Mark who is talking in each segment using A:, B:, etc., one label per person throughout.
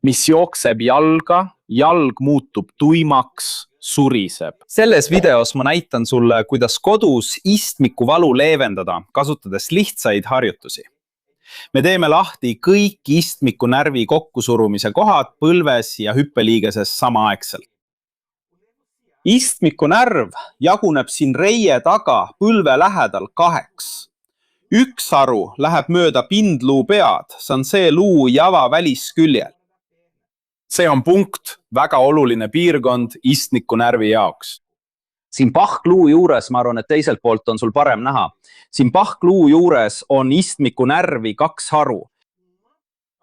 A: mis jookseb jalga, jalg muutub tuimaks, suriseb.
B: Selles videos ma näitan sulle, kuidas kodus istmiku valu leevendada, kasutades lihtsaid harjutusi. Me teeme lahti kõik istmiku närvi kokkusurumise kohad põlves ja hüppeliigeses samaaegselt. Istmiku närv jaguneb siin reie taga põlve lähedal kaheks. Üks haru läheb mööda pindluu pead, see on see luu java välisküljel.
A: See on punkt, väga oluline piirkond istmiku närvi jaoks.
B: Siin pahkluu juures, ma arvan, et teiselt poolt on sul parem näha. Siin pahkluu juures on istmiku närvi kaks haru.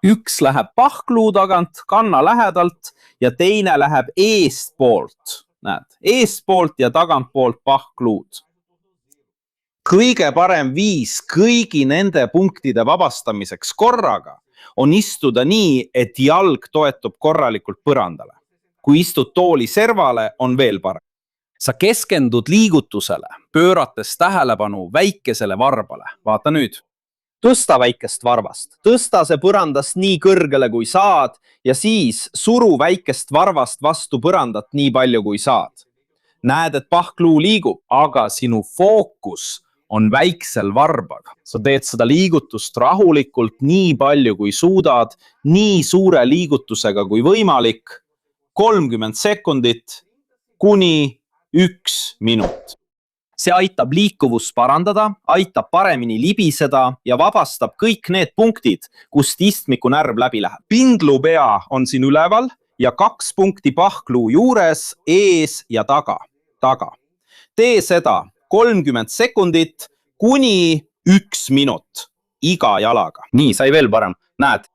B: Üks läheb pahkluu tagant, kanna lähedalt ja teine läheb eestpoolt. Näed, eestpoolt ja tagantpoolt pahkluud. Kõige parem viis kõigi nende punktide vabastamiseks korraga on istuda nii, et jalg toetub korralikult põrandale. Kui istud tooli servale, on veel parem. Sa keskendud liigutusele, pöörates tähelepanu väikesele varbale. Vaata nüüd. Tõsta väikest varbast. Tõsta see põrandast nii kõrgele kui saad ja siis suru väikest varvast vastu põrandat nii palju kui saad. Näed, et pahkluu liigub, aga sinu fookus on väiksel varbaga. Sa teed seda liigutust rahulikult nii palju kui suudad, nii suure liigutusega kui võimalik, 30 sekundit kuni 1 minut. See aitab liikuvust parandada, aitab paremini libiseda ja vabastab kõik need punktid, kust istmiku närv läbi läheb. Pindluu pea on siin üleval ja 2 punkti pahkluu juures, ees ja taga. Tee seda 30 sekundit kuni 1 minut iga jalaga. Nii, sai veel parem. Näed,